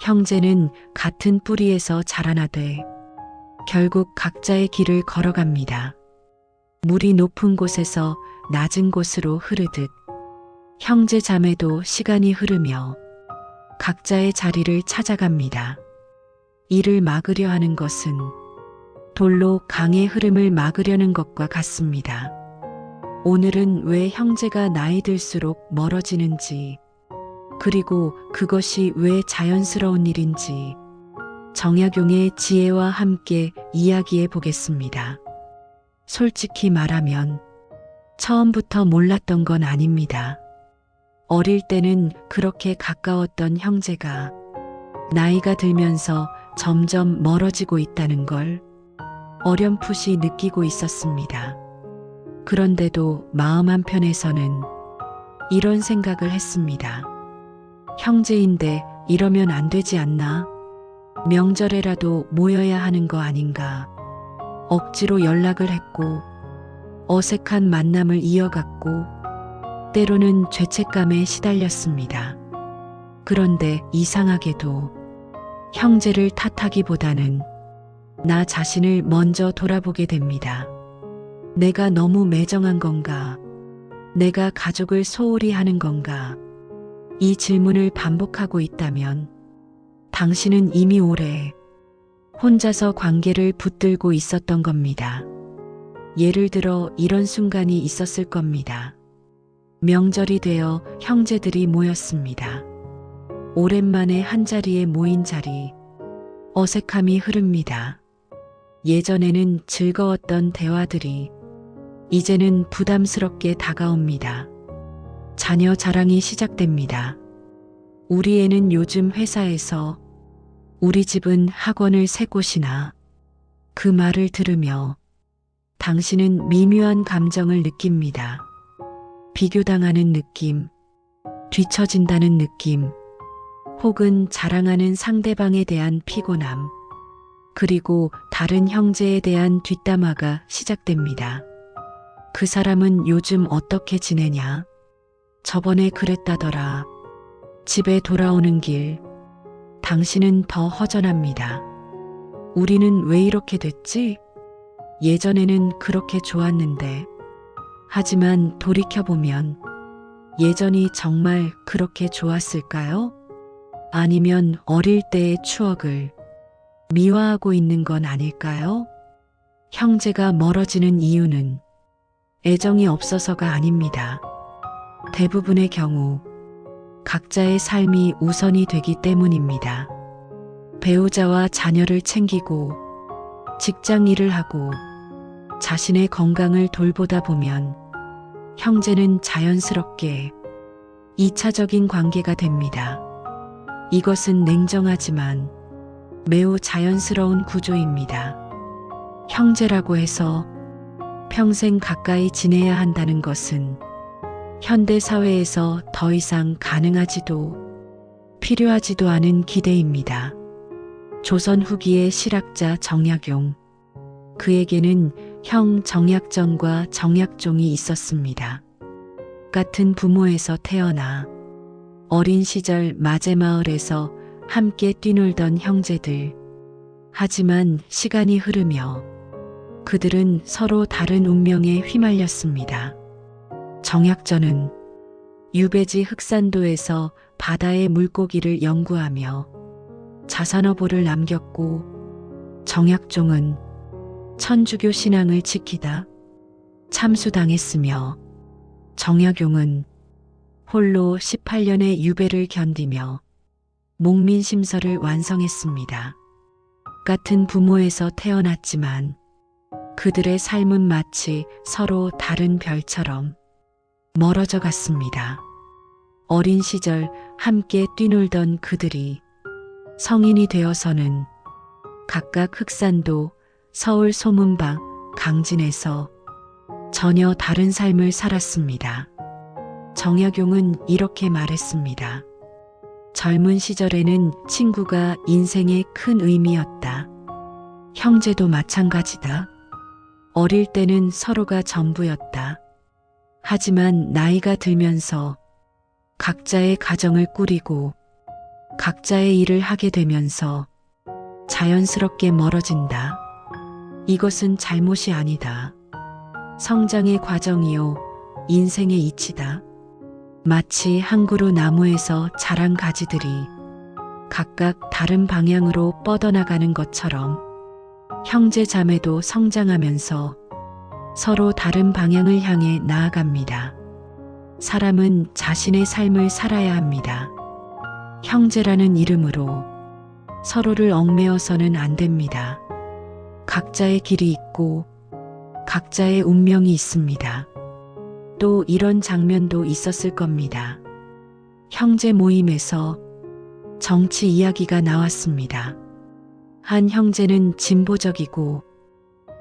형제는 같은 뿌리에서 자라나되 결국 각자의 길을 걸어갑니다. 물이 높은 곳에서 낮은 곳으로 흐르듯 형제 자매도 시간이 흐르며 각자의 자리를 찾아갑니다. 이를 막으려 하는 것은 돌로 강의 흐름을 막으려는 것과 같습니다. 오늘은 왜 형제가 나이 들수록 멀어지는지, 그리고 그것이 왜 자연스러운 일인지 정약용의 지혜와 함께 이야기해 보겠습니다. 솔직히 말하면 처음부터 몰랐던 건 아닙니다. 어릴 때는 그렇게 가까웠던 형제가 나이가 들면서 점점 멀어지고 있다는 걸 어렴풋이 느끼고 있었습니다. 그런데도 마음 한편에서는 이런 생각을 했습니다. 형제인데 이러면 안 되지 않나? 명절에라도 모여야 하는 거 아닌가? 억지로 연락을 했고 어색한 만남을 이어갔고 때로는 죄책감에 시달렸습니다. 그런데 이상하게도 형제를 탓하기보다는 나 자신을 먼저 돌아보게 됩니다. 내가 너무 매정한 건가? 내가 가족을 소홀히 하는 건가? 이 질문을 반복하고 있다면 당신은 이미 오래 혼자서 관계를 붙들고 있었던 겁니다. 예를 들어 이런 순간이 있었을 겁니다. 명절이 되어 형제들이 모였습니다. 오랜만에 한자리에 모인 자리, 어색함이 흐릅니다. 예전에는 즐거웠던 대화들이 이제는 부담스럽게 다가옵니다. 자녀 자랑이 시작됩니다. 우리 애는 요즘 회사에서, 우리 집은 학원을 3곳이나. 그 말을 들으며 당신은 미묘한 감정을 느낍니다. 비교당하는 느낌, 뒤처진다는 느낌, 혹은 자랑하는 상대방에 대한 피곤함, 그리고 다른 형제에 대한 뒷담화가 시작됩니다. 그 사람은 요즘 어떻게 지내냐? 저번에 그랬다더라. 집에 돌아오는 길, 당신은 더 허전합니다. 우리는 왜 이렇게 됐지? 예전에는 그렇게 좋았는데. 하지만 돌이켜보면 예전이 정말 그렇게 좋았을까요? 아니면 어릴 때의 추억을 미화하고 있는 건 아닐까요? 형제가 멀어지는 이유는 애정이 없어서가 아닙니다. 대부분의 경우 각자의 삶이 우선이 되기 때문입니다. 배우자와 자녀를 챙기고 직장 일을 하고 자신의 건강을 돌보다 보면 형제는 자연스럽게 2차적인 관계가 됩니다. 이것은 냉정하지만 매우 자연스러운 구조입니다. 형제라고 해서 평생 가까이 지내야 한다는 것은 현대 사회에서 더 이상 가능하지도 필요하지도 않은 기대입니다. 조선 후기의 실학자 정약용, 그에게는 형 정약전과 정약종이 있었습니다. 같은 부모에서 태어나 어린 시절 마제마을에서 함께 뛰놀던 형제들. 하지만 시간이 흐르며 그들은 서로 다른 운명에 휘말렸습니다. 정약전은 유배지 흑산도에서 바다의 물고기를 연구하며 자산어보를 남겼고, 정약종은 천주교 신앙을 지키다 참수당했으며, 정약용은 홀로 18년의 유배를 견디며 목민심서를 완성했습니다. 같은 부모에서 태어났지만 그들의 삶은 마치 서로 다른 별처럼 멀어져 갔습니다. 어린 시절 함께 뛰놀던 그들이 성인이 되어서는 각각 흑산도, 서울 소문방, 강진에서 전혀 다른 삶을 살았습니다. 정약용은 이렇게 말했습니다. 젊은 시절에는 친구가 인생의 큰 의미였다. 형제도 마찬가지다. 어릴 때는 서로가 전부였다. 하지만 나이가 들면서 각자의 가정을 꾸리고 각자의 일을 하게 되면서 자연스럽게 멀어진다. 이것은 잘못이 아니다. 성장의 과정이요, 인생의 이치다. 마치 한 그루 나무에서 자란 가지들이 각각 다른 방향으로 뻗어나가는 것처럼 형제 자매도 성장하면서 서로 다른 방향을 향해 나아갑니다. 사람은 자신의 삶을 살아야 합니다. 형제라는 이름으로 서로를 얽매어서는 안 됩니다. 각자의 길이 있고 각자의 운명이 있습니다. 또 이런 장면도 있었을 겁니다. 형제 모임에서 정치 이야기가 나왔습니다. 한 형제는 진보적이고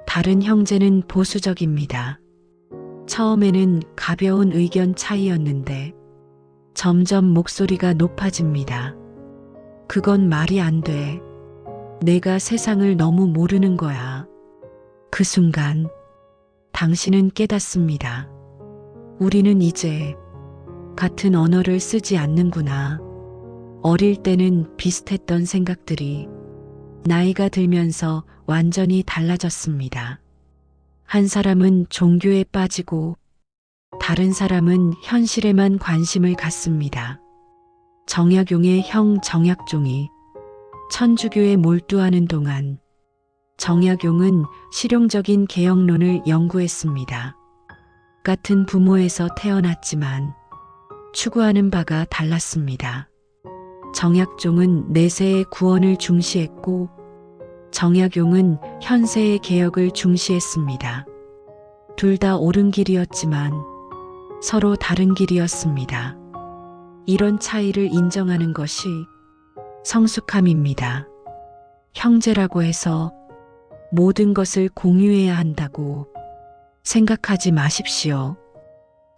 다른 형제는 보수적입니다. 처음에는 가벼운 의견 차이였는데 점점 목소리가 높아집니다. 그건 말이 안 돼. 내가 세상을 너무 모르는 거야. 그 순간 당신은 깨닫습니다. 우리는 이제 같은 언어를 쓰지 않는구나. 어릴 때는 비슷했던 생각들이 나이가 들면서 완전히 달라졌습니다. 한 사람은 종교에 빠지고 다른 사람은 현실에만 관심을 갖습니다. 정약용의 형 정약종이 천주교에 몰두하는 동안 정약용은 실용적인 개혁론을 연구했습니다. 같은 부모에서 태어났지만 추구하는 바가 달랐습니다. 정약종은 내세의 구원을 중시했고 정약용은 현세의 개혁을 중시했습니다. 둘 다 옳은 길이었지만 서로 다른 길이었습니다. 이런 차이를 인정하는 것이 성숙함입니다. 형제라고 해서 모든 것을 공유해야 한다고 생각하지 마십시오.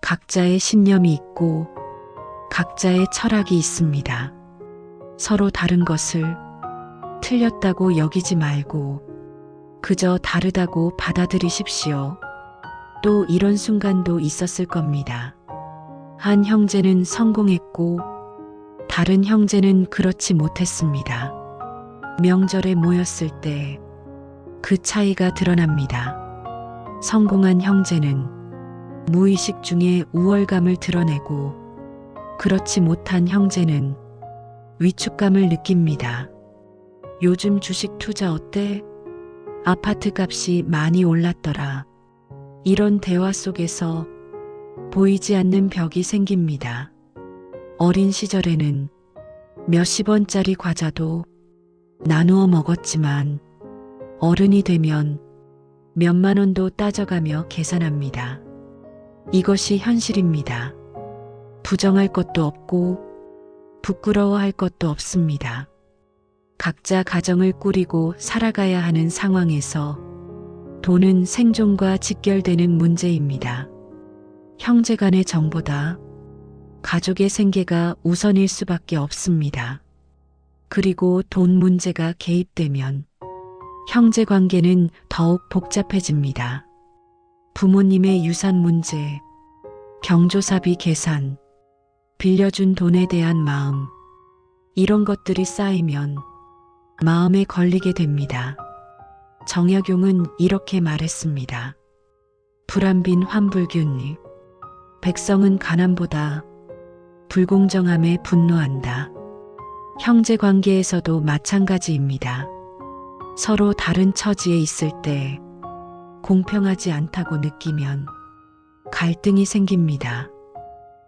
각자의 신념이 있고 각자의 철학이 있습니다. 서로 다른 것을 틀렸다고 여기지 말고 그저 다르다고 받아들이십시오. 또 이런 순간도 있었을 겁니다. 한 형제는 성공했고 다른 형제는 그렇지 못했습니다. 명절에 모였을 때 그 차이가 드러납니다. 성공한 형제는 무의식 중에 우월감을 드러내고 그렇지 못한 형제는 위축감을 느낍니다. 요즘 주식 투자 어때? 아파트 값이 많이 올랐더라. 이런 대화 속에서 보이지 않는 벽이 생깁니다. 어린 시절에는 몇십 원짜리 과자도 나누어 먹었지만 어른이 되면 몇만 원도 따져가며 계산합니다. 이것이 현실입니다. 부정할 것도 없고 부끄러워할 것도 없습니다. 각자 가정을 꾸리고 살아가야 하는 상황에서 돈은 생존과 직결되는 문제입니다. 형제간의 정보다 가족의 생계가 우선일 수밖에 없습니다. 그리고 돈 문제가 개입되면 형제 관계는 더욱 복잡해집니다. 부모님의 유산 문제, 경조사비 계산, 빌려준 돈에 대한 마음, 이런 것들이 쌓이면 마음에 걸리게 됩니다. 정약용은 이렇게 말했습니다. 불안빈 환불균, 백성은 가난보다 불공정함에 분노한다. 형제 관계에서도 마찬가지입니다. 서로 다른 처지에 있을 때 공평하지 않다고 느끼면 갈등이 생깁니다.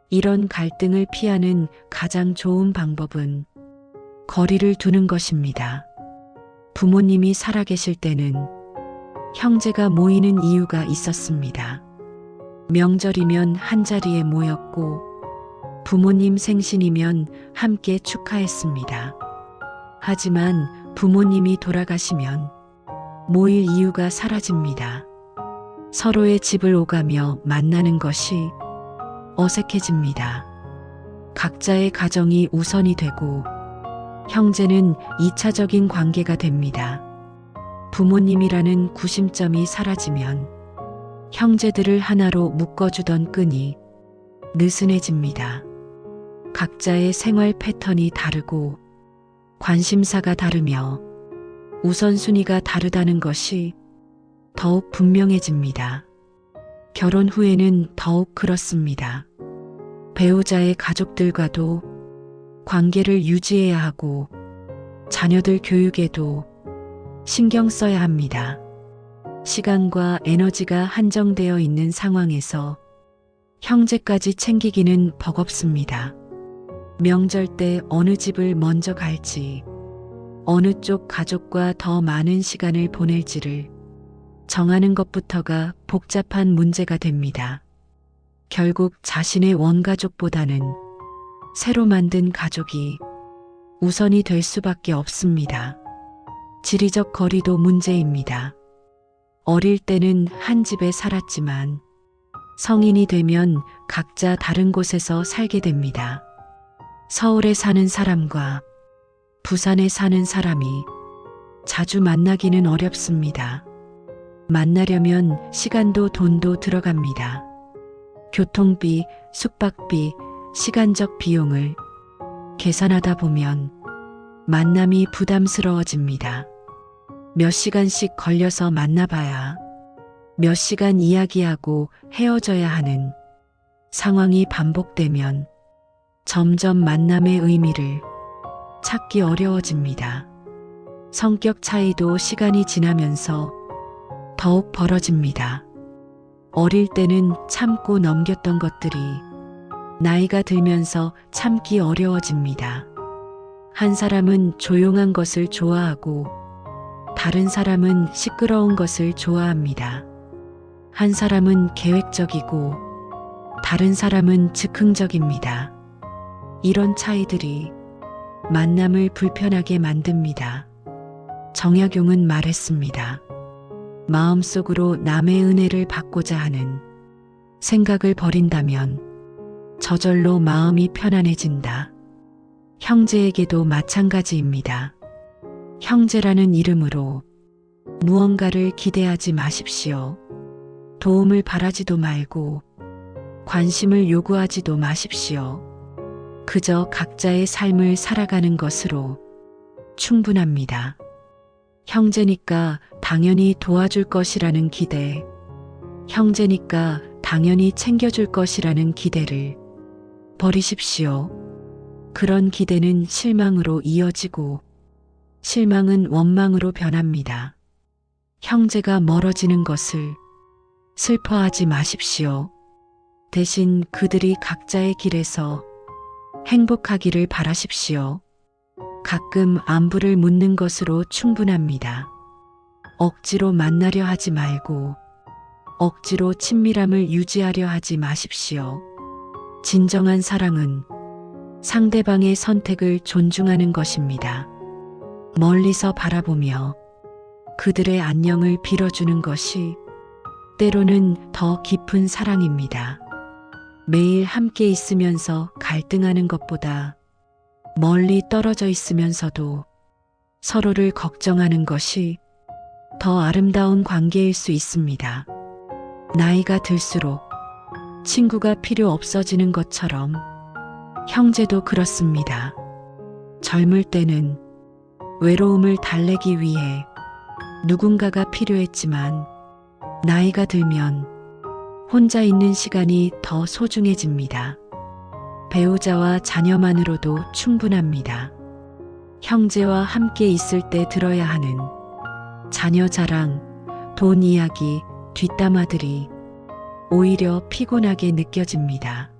이런 갈등을 피하는 가장 좋은 방법은 거리를 두는 것입니다. 부모님이 살아계실 때는 형제가 모이는 이유가 있었습니다. 명절이면 한자리에 모였고 부모님 생신이면 함께 축하했습니다. 하지만 부모님이 돌아가시면 모일 이유가 사라집니다. 서로의 집을 오가며 만나는 것이 어색해집니다. 각자의 가정이 우선이 되고 형제는 2차적인 관계가 됩니다. 부모님이라는 구심점이 사라지면 형제들을 하나로 묶어주던 끈이 느슨해집니다. 각자의 생활 패턴이 다르고 관심사가 다르며 우선순위가 다르다는 것이 더욱 분명해집니다. 결혼 후에는 더욱 그렇습니다. 배우자의 가족들과도 관계를 유지해야 하고 자녀들 교육에도 신경 써야 합니다. 시간과 에너지가 한정되어 있는 상황에서 형제까지 챙기기는 버겁습니다. 명절 때 어느 집을 먼저 갈지, 어느 쪽 가족과 더 많은 시간을 보낼지를 정하는 것부터가 복잡한 문제가 됩니다. 결국 자신의 원가족보다는 새로 만든 가족이 우선이 될 수밖에 없습니다. 지리적 거리도 문제입니다. 어릴 때는 한 집에 살았지만 성인이 되면 각자 다른 곳에서 살게 됩니다. 서울에 사는 사람과 부산에 사는 사람이 자주 만나기는 어렵습니다. 만나려면 시간도 돈도 들어갑니다. 교통비, 숙박비, 시간적 비용을 계산하다 보면 만남이 부담스러워집니다. 몇 시간씩 걸려서 만나봐야 몇 시간 이야기하고 헤어져야 하는 상황이 반복되면 점점 만남의 의미를 찾기 어려워집니다. 성격 차이도 시간이 지나면서 더욱 벌어집니다. 어릴 때는 참고 넘겼던 것들이 나이가 들면서 참기 어려워집니다. 한 사람은 조용한 것을 좋아하고 다른 사람은 시끄러운 것을 좋아합니다. 한 사람은 계획적이고 다른 사람은 즉흥적입니다. 이런 차이들이 만남을 불편하게 만듭니다. 정약용은 말했습니다. 마음속으로 남의 은혜를 받고자 하는 생각을 버린다면 저절로 마음이 편안해진다. 형제에게도 마찬가지입니다. 형제라는 이름으로 무언가를 기대하지 마십시오. 도움을 바라지도 말고 관심을 요구하지도 마십시오. 그저 각자의 삶을 살아가는 것으로 충분합니다. 형제니까 당연히 도와줄 것이라는 기대, 형제니까 당연히 챙겨줄 것이라는 기대를 버리십시오. 그런 기대는 실망으로 이어지고 실망은 원망으로 변합니다. 형제가 멀어지는 것을 슬퍼하지 마십시오. 대신 그들이 각자의 길에서 행복하기를 바라십시오. 가끔 안부를 묻는 것으로 충분합니다. 억지로 만나려 하지 말고 억지로 친밀함을 유지하려 하지 마십시오. 진정한 사랑은 상대방의 선택을 존중하는 것입니다. 멀리서 바라보며 그들의 안녕을 빌어주는 것이 때로는 더 깊은 사랑입니다. 매일 함께 있으면서 갈등하는 것보다 멀리 떨어져 있으면서도 서로를 걱정하는 것이 더 아름다운 관계일 수 있습니다. 나이가 들수록 친구가 필요 없어지는 것처럼 형제도 그렇습니다. 젊을 때는 외로움을 달래기 위해 누군가가 필요했지만 나이가 들면 혼자 있는 시간이 더 소중해집니다. 배우자와 자녀만으로도 충분합니다. 형제와 함께 있을 때 들어야 하는 자녀 자랑, 돈 이야기, 뒷담화들이 오히려 피곤하게 느껴집니다.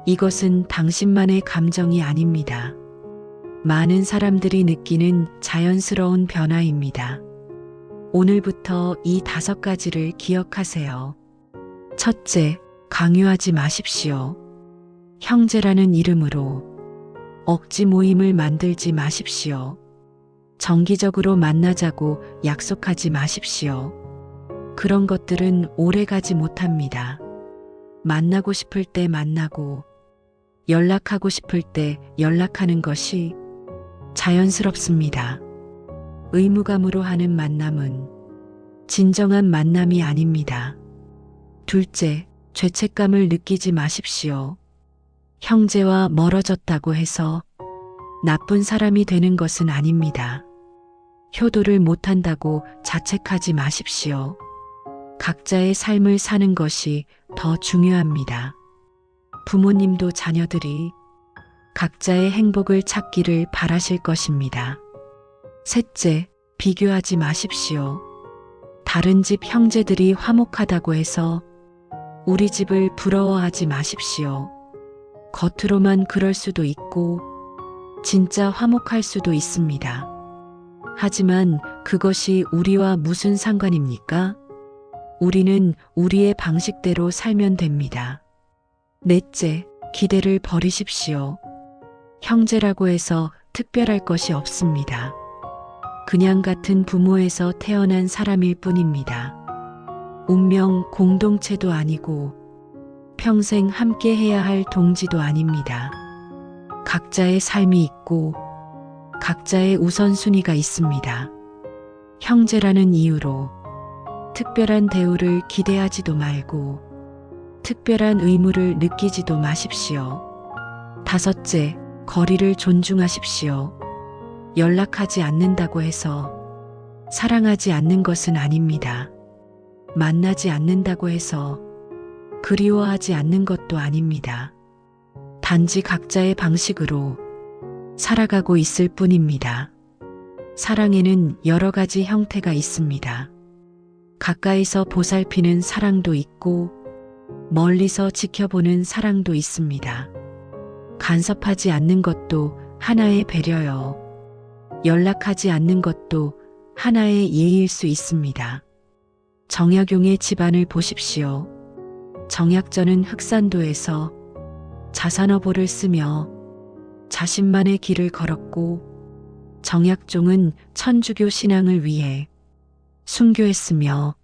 이것은 당신만의 감정이 아닙니다. 많은 사람들이 느끼는 자연스러운 변화입니다. 오늘부터 이 5가지를 기억하세요. 첫째, 강요하지 마십시오. 형제라는 이름으로 억지 모임을 만들지 마십시오. 정기적으로 만나자고 약속하지 마십시오. 그런 것들은 오래 가지 못합니다. 만나고 싶을 때 만나고 연락하고 싶을 때 연락하는 것이 자연스럽습니다. 의무감으로 하는 만남은 진정한 만남이 아닙니다. 둘째, 죄책감을 느끼지 마십시오. 형제와 멀어졌다고 해서 나쁜 사람이 되는 것은 아닙니다. 효도를 못한다고 자책하지 마십시오. 각자의 삶을 사는 것이 더 중요합니다. 부모님도 자녀들이 각자의 행복을 찾기를 바라실 것입니다. 셋째, 비교하지 마십시오. 다른 집 형제들이 화목하다고 해서 우리 집을 부러워하지 마십시오. 겉으로만 그럴 수도 있고 진짜 화목할 수도 있습니다. 하지만 그것이 우리와 무슨 상관입니까? 우리는 우리의 방식대로 살면 됩니다. 넷째, 기대를 버리십시오. 형제라고 해서 특별할 것이 없습니다. 그냥 같은 부모에서 태어난 사람일 뿐입니다. 운명 공동체도 아니고 평생 함께 해야 할 동지도 아닙니다. 각자의 삶이 있고 각자의 우선순위가 있습니다. 형제라는 이유로 특별한 대우를 기대하지도 말고 특별한 의무를 느끼지도 마십시오. 다섯째, 거리를 존중하십시오. 연락하지 않는다고 해서 사랑하지 않는 것은 아닙니다. 만나지 않는다고 해서 그리워하지 않는 것도 아닙니다. 단지 각자의 방식으로 살아가고 있을 뿐입니다. 사랑에는 여러 가지 형태가 있습니다. 가까이서 보살피는 사랑도 있고 멀리서 지켜보는 사랑도 있습니다. 간섭하지 않는 것도 하나의 배려요. 연락하지 않는 것도 하나의 예의일 수 있습니다. 정약용의 집안을 보십시오. 정약전은 흑산도에서 자산어보를 쓰며 자신만의 길을 걸었고 정약종은 천주교 신앙을 위해 순교했으며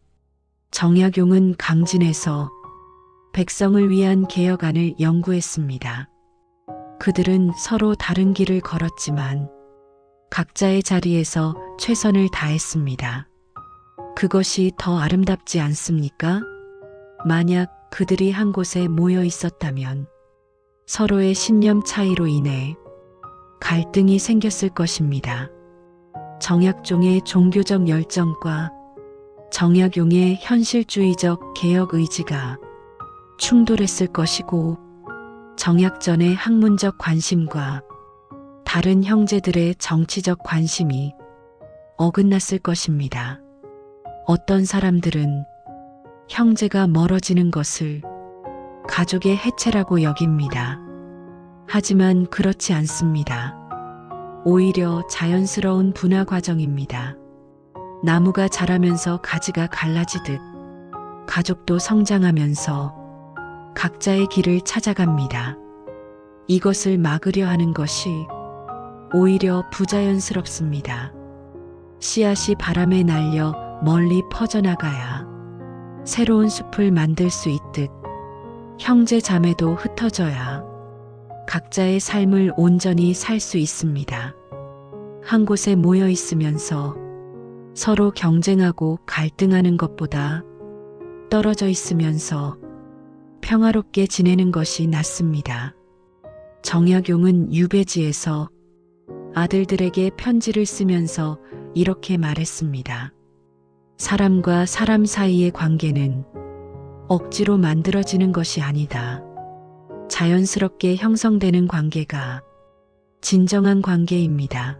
정약용은 강진에서 백성을 위한 개혁안을 연구했습니다. 그들은 서로 다른 길을 걸었지만 각자의 자리에서 최선을 다했습니다. 그것이 더 아름답지 않습니까? 만약 그들이 한 곳에 모여 있었다면 서로의 신념 차이로 인해 갈등이 생겼을 것입니다. 정약종의 종교적 열정과 정약용의 현실주의적 개혁 의지가 충돌했을 것이고 정약전의 학문적 관심과 다른 형제들의 정치적 관심이 어긋났을 것입니다. 어떤 사람들은 형제가 멀어지는 것을 가족의 해체라고 여깁니다. 하지만 그렇지 않습니다. 오히려 자연스러운 분화 과정입니다. 나무가 자라면서 가지가 갈라지듯 가족도 성장하면서 각자의 길을 찾아갑니다. 이것을 막으려 하는 것이 오히려 부자연스럽습니다. 씨앗이 바람에 날려 멀리 퍼져나가야 새로운 숲을 만들 수 있듯 형제 자매도 흩어져야 각자의 삶을 온전히 살 수 있습니다. 한 곳에 모여 있으면서 서로 경쟁하고 갈등하는 것보다 떨어져 있으면서 평화롭게 지내는 것이 낫습니다. 정약용은 유배지에서 아들들에게 편지를 쓰면서 이렇게 말했습니다. 사람과 사람 사이의 관계는 억지로 만들어지는 것이 아니다. 자연스럽게 형성되는 관계가 진정한 관계입니다.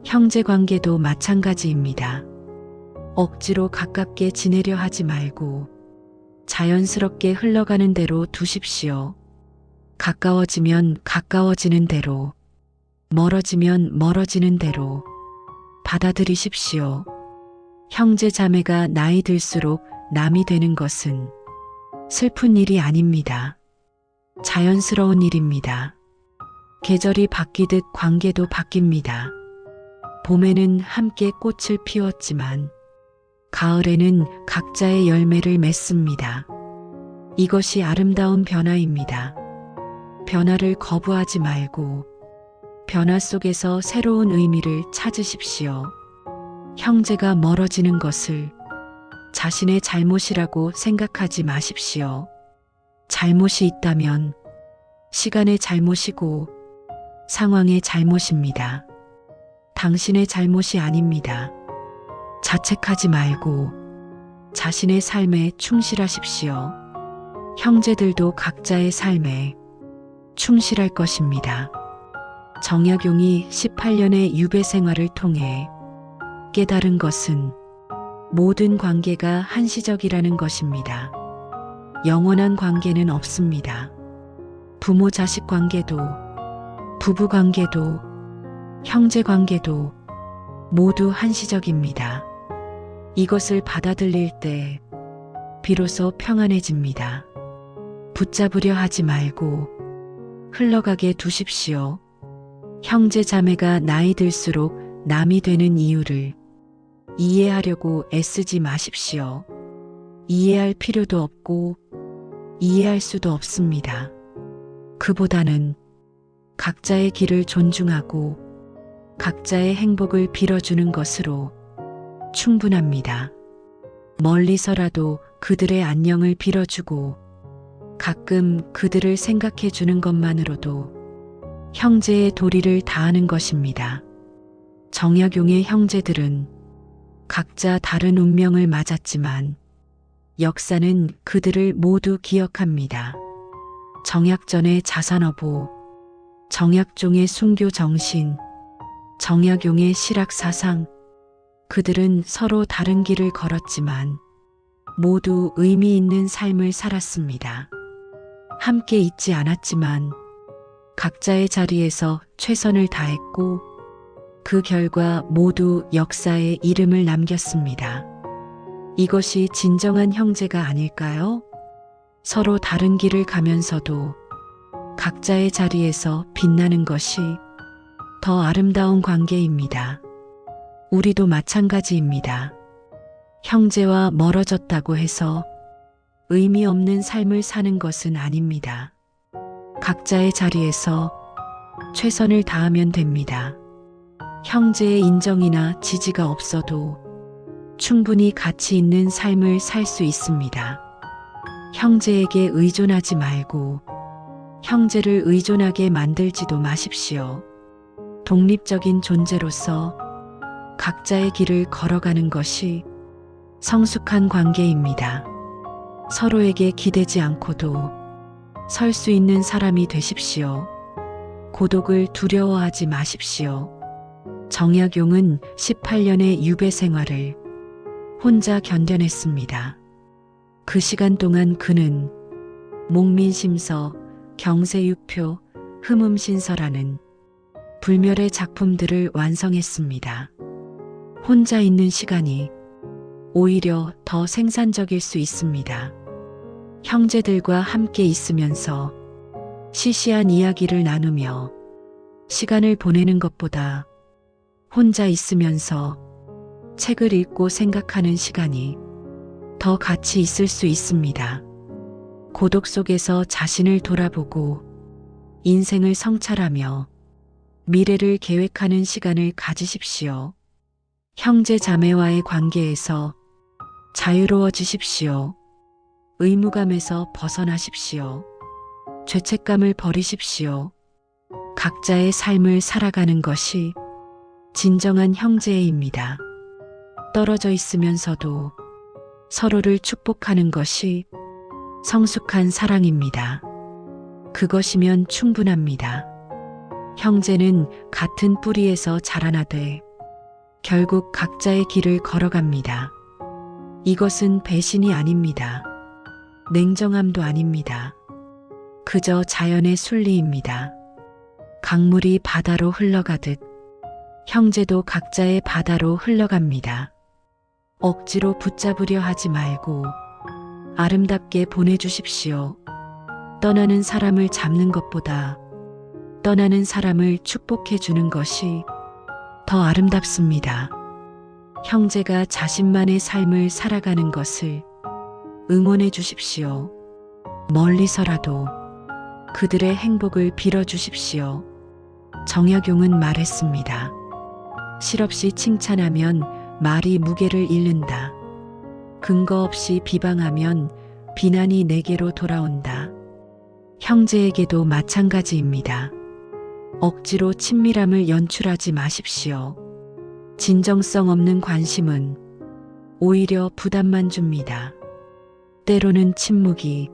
형제 관계도 마찬가지입니다. 억지로 가깝게 지내려 하지 말고 자연스럽게 흘러가는 대로 두십시오. 가까워지면 가까워지는 대로, 멀어지면 멀어지는 대로 받아들이십시오. 형제 자매가 나이 들수록 남이 되는 것은 슬픈 일이 아닙니다. 자연스러운 일입니다. 계절이 바뀌듯 관계도 바뀝니다. 봄에는 함께 꽃을 피웠지만 가을에는 각자의 열매를 맺습니다. 이것이 아름다운 변화입니다. 변화를 거부하지 말고 변화 속에서 새로운 의미를 찾으십시오. 형제가 멀어지는 것을 자신의 잘못이라고 생각하지 마십시오. 잘못이 있다면 시간의 잘못이고 상황의 잘못입니다. 당신의 잘못이 아닙니다. 자책하지 말고 자신의 삶에 충실하십시오. 형제들도 각자의 삶에 충실할 것입니다. 정약용이 18년의 유배 생활을 통해 깨달은 것은 모든 관계가 한시적이라는 것입니다. 영원한 관계는 없습니다. 부모 자식 관계도, 부부 관계도, 형제 관계도 모두 한시적입니다. 이것을 받아들일 때 비로소 평안해집니다. 붙잡으려 하지 말고 흘러가게 두십시오. 형제 자매가 나이 들수록 남이 되는 이유를 이해하려고 애쓰지 마십시오. 이해할 필요도 없고 이해할 수도 없습니다. 그보다는 각자의 길을 존중하고 각자의 행복을 빌어주는 것으로 충분합니다. 멀리서라도 그들의 안녕을 빌어주고 가끔 그들을 생각해 주는 것만으로도 형제의 도리를 다하는 것입니다. 정약용의 형제들은 각자 다른 운명을 맞았지만 역사는 그들을 모두 기억합니다. 정약전의 자산어보, 정약종의 순교 정신, 정약용의 실학 사상, 그들은 서로 다른 길을 걸었지만 모두 의미 있는 삶을 살았습니다. 함께 있지 않았지만 각자의 자리에서 최선을 다했고 그 결과 모두 역사에 이름을 남겼습니다. 이것이 진정한 형제가 아닐까요? 서로 다른 길을 가면서도 각자의 자리에서 빛나는 것이 더 아름다운 관계입니다. 우리도 마찬가지입니다. 형제와 멀어졌다고 해서 의미 없는 삶을 사는 것은 아닙니다. 각자의 자리에서 최선을 다하면 됩니다. 형제의 인정이나 지지가 없어도 충분히 가치 있는 삶을 살 수 있습니다. 형제에게 의존하지 말고 형제를 의존하게 만들지도 마십시오. 독립적인 존재로서 각자의 길을 걸어가는 것이 성숙한 관계입니다. 서로에게 기대지 않고도 설 수 있는 사람이 되십시오. 고독을 두려워하지 마십시오. 정약용은 18년의 유배 생활을 혼자 견뎌냈습니다. 그 시간 동안 그는 목민심서, 경세유표, 흠음신서라는 불멸의 작품들을 완성했습니다. 혼자 있는 시간이 오히려 더 생산적일 수 있습니다. 형제들과 함께 있으면서 시시한 이야기를 나누며 시간을 보내는 것보다 혼자 있으면서 책을 읽고 생각하는 시간이 더 가치 있을 수 있습니다. 고독 속에서 자신을 돌아보고 인생을 성찰하며 미래를 계획하는 시간을 가지십시오. 형제 자매와의 관계에서 자유로워지십시오. 의무감에서 벗어나십시오. 죄책감을 버리십시오. 각자의 삶을 살아가는 것이 진정한 형제애입니다. 떨어져 있으면서도 서로를 축복하는 것이 성숙한 사랑입니다. 그것이면 충분합니다. 형제는 같은 뿌리에서 자라나되 결국 각자의 길을 걸어갑니다. 이것은 배신이 아닙니다. 냉정함도 아닙니다. 그저 자연의 순리입니다. 강물이 바다로 흘러가듯 형제도 각자의 바다로 흘러갑니다. 억지로 붙잡으려 하지 말고 아름답게 보내주십시오. 떠나는 사람을 잡는 것보다 떠나는 사람을 축복해 주는 것이 더 아름답습니다. 형제가 자신만의 삶을 살아가는 것을 응원해 주십시오. 멀리서라도 그들의 행복을 빌어주십시오. 정약용은 말했습니다. 실없이 칭찬하면 말이 무게를 잃는다. 근거 없이 비방하면 비난이 내게로 돌아온다. 형제에게도 마찬가지입니다. 억지로 친밀함을 연출하지 마십시오. 진정성 없는 관심은 오히려 부담만 줍니다. 때로는 침묵이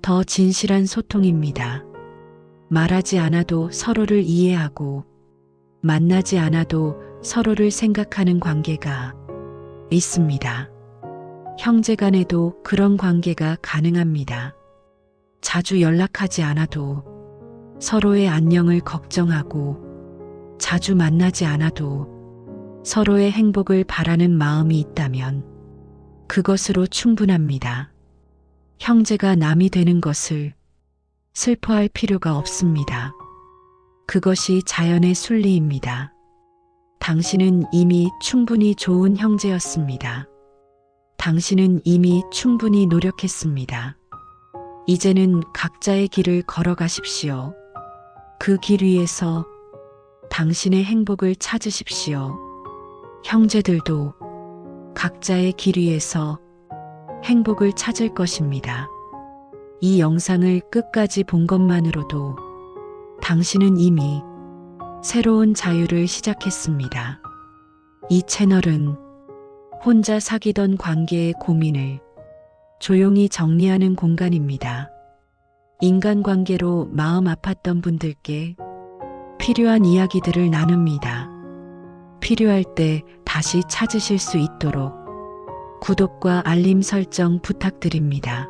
더 진실한 소통입니다. 말하지 않아도 서로를 이해하고 만나지 않아도 서로를 생각하는 관계가 있습니다. 형제 간에도 그런 관계가 가능합니다. 자주 연락하지 않아도 서로의 안녕을 걱정하고 자주 만나지 않아도 서로의 행복을 바라는 마음이 있다면 그것으로 충분합니다. 형제가 남이 되는 것을 슬퍼할 필요가 없습니다. 그것이 자연의 순리입니다. 당신은 이미 충분히 좋은 형제였습니다. 당신은 이미 충분히 노력했습니다. 이제는 각자의 길을 걸어가십시오. 그 길 위에서 당신의 행복을 찾으십시오. 형제들도 각자의 길 위에서 행복을 찾을 것입니다. 이 영상을 끝까지 본 것만으로도 당신은 이미 새로운 자유를 시작했습니다. 이 채널은 혼자 사귀던 관계의 고민을 조용히 정리하는 공간입니다. 인간관계로 마음 아팠던 분들께 필요한 이야기들을 나눕니다. 필요할 때 다시 찾으실 수 있도록 구독과 알림 설정 부탁드립니다.